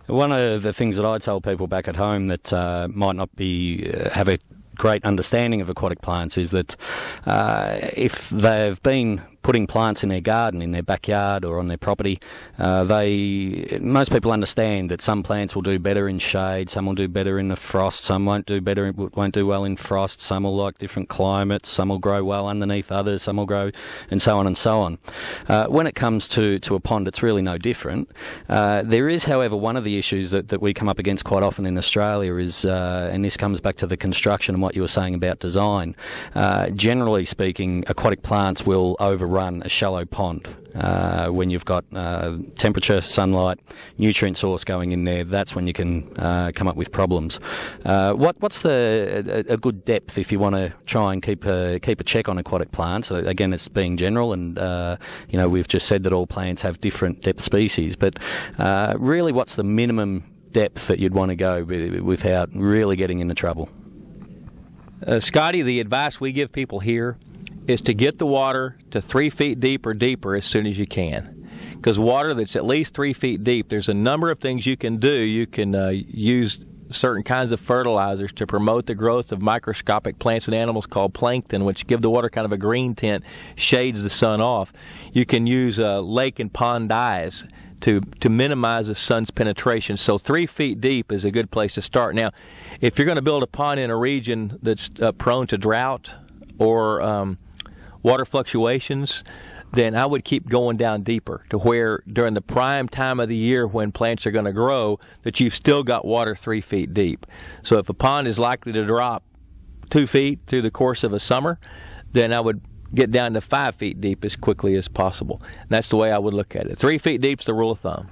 One of the things that I tell people back at home that might not be have a great understanding of aquatic plants is that if they've been putting plants in their garden, in their backyard or on their property, most people understand that some plants will do better in shade, some will do better in the frost, some won't do well in frost, some will like different climates, some will grow well underneath others, some will grow, and so on and so on. When it comes to a pond, it's really no different. There is, however, one of the issues that we come up against quite often in Australia is, and this comes back to the construction and what you were saying about design. Generally speaking, aquatic plants will overrun a shallow pond. When you've got temperature, sunlight, nutrient source going in there, that's when you can come up with problems. What's a good depth if you want to try and keep a check on aquatic plants? Again, it's being general, and we've just said that all plants have different depth species, but really, what's the minimum depth that you'd want to go without really getting into trouble? Scotty, the advice we give people here is to get the water to 3 feet deep or deeper as soon as you can. Because water that's at least 3 feet deep, there's a number of things you can do. You can use certain kinds of fertilizers to promote the growth of microscopic plants and animals called plankton, which give the water kind of a green tint, shades the sun off. You can use lake and pond dyes to minimize the sun's penetration. So 3 feet deep is a good place to start. Now, if you're going to build a pond in a region that's prone to drought or water fluctuations, then I would keep going down deeper to where during the prime time of the year when plants are going to grow, that you've still got water 3 feet deep. So if a pond is likely to drop 2 feet through the course of a summer, then I would get down to 5 feet deep as quickly as possible. And that's the way I would look at it. 3 feet deep is the rule of thumb.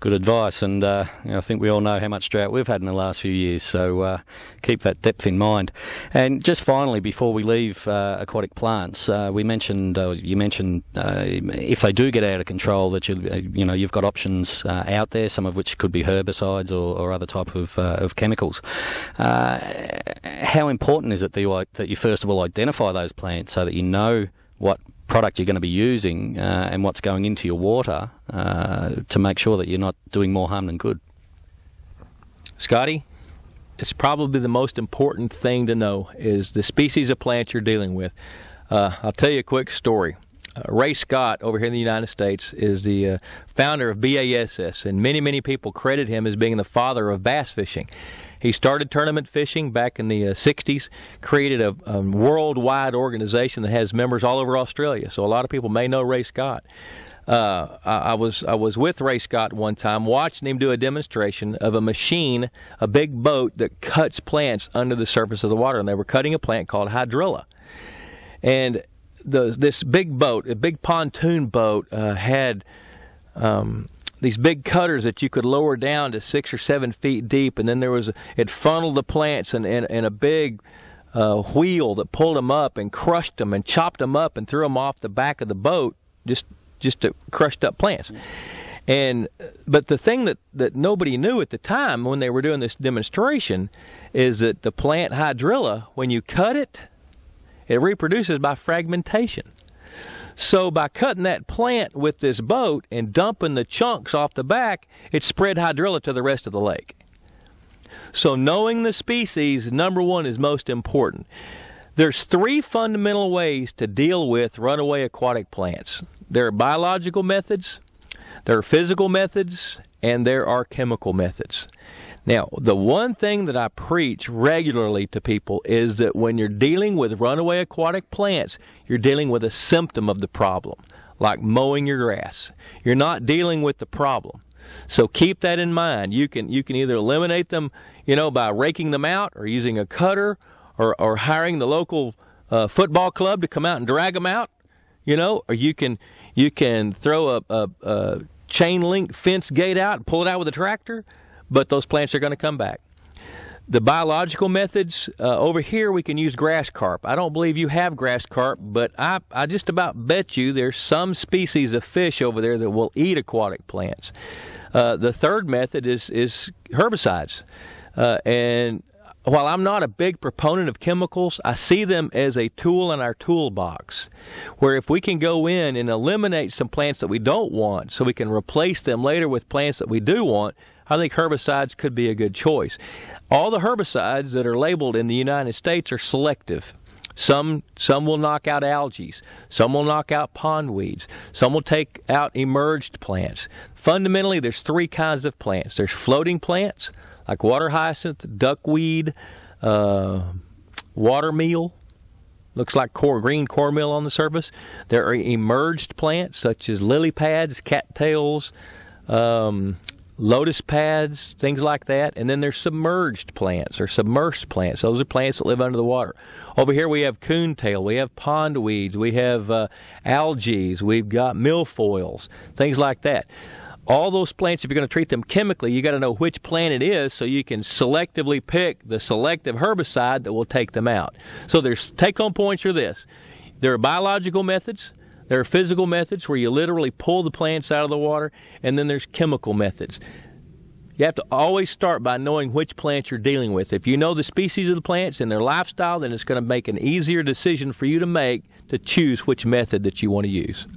Good advice, and I think we all know how much drought we've had in the last few years, so keep that depth in mind. And just finally, before we leave aquatic plants, you mentioned if they do get out of control, that you've got options out there, some of which could be herbicides or other type of chemicals. How important is it that you first of all identify those plants so that you know what product you're going to be using and what's going into your water to make sure that you're not doing more harm than good? Scotty, it's probably the most important thing to know is the species of plants you're dealing with. I'll tell you a quick story. Ray Scott over here in the United States is the founder of BASS, and many people credit him as being the father of bass fishing. He started tournament fishing back in the 60s, created a worldwide organization that has members all over Australia. So a lot of people may know Ray Scott. I was with Ray Scott one time watching him do a demonstration of a machine, a big boat that cuts plants under the surface of the water. And they were cutting a plant called hydrilla. And this big boat, a big pontoon boat, had these big cutters that you could lower down to 6 or 7 feet deep, and then it funneled the plants in a big wheel that pulled them up and crushed them and chopped them up and threw them off the back of the boat, just to crushed up plants. But the thing that nobody knew at the time when they were doing this demonstration is that the plant hydrilla, when you cut it, it reproduces by fragmentation. So by cutting that plant with this boat and dumping the chunks off the back, it spread hydrilla to the rest of the lake. So knowing the species, number one, is most important. There's 3 fundamental ways to deal with runaway aquatic plants. There are biological methods, there are physical methods, and there are chemical methods. Now, the one thing that I preach regularly to people is that when you're dealing with runaway aquatic plants, you're dealing with a symptom of the problem, like mowing your grass. You're not dealing with the problem. So keep that in mind. You can either eliminate them, by raking them out or using a cutter or hiring the local football club to come out and drag them out, or you can throw a chain link fence gate out and pull it out with a tractor. But those plants are going to come back. The biological methods, over here we can use grass carp. I don't believe you have grass carp, but I just about bet you there's some species of fish over there that will eat aquatic plants. The third method is herbicides. And while I'm not a big proponent of chemicals, I see them as a tool in our toolbox, where if we can go in and eliminate some plants that we don't want so we can replace them later with plants that we do want, I think herbicides could be a good choice. All the herbicides that are labeled in the United States are selective. Some will knock out algae. Some will knock out pond weeds. Some will take out emerged plants. Fundamentally, there's three kinds of plants. There's floating plants, like water hyacinth, duckweed, watermeal. Looks like green cornmeal on the surface. There are emerged plants, such as lily pads, cattails, lotus pads, things like that. And then there's submerged plants or submersed plants. Those are plants that live under the water. Over here we have coontail, we have pond weeds, we have algae, we've got milfoils, things like that. All those plants, if you're going to treat them chemically, you got to know which plant it is so you can selectively pick the selective herbicide that will take them out. So there's take-home points are this. There are biological methods. There are physical methods where you literally pull the plants out of the water, and then there's chemical methods. You have to always start by knowing which plants you're dealing with. If you know the species of the plants and their lifestyle, then it's going to make an easier decision for you to make to choose which method that you want to use.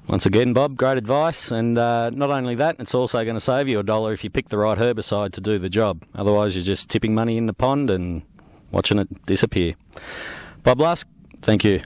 Once again, Bob, great advice. And not only that, it's also going to save you $1 if you pick the right herbicide to do the job. Otherwise, you're just tipping money in the pond and watching it disappear. Bob Lusk, thank you.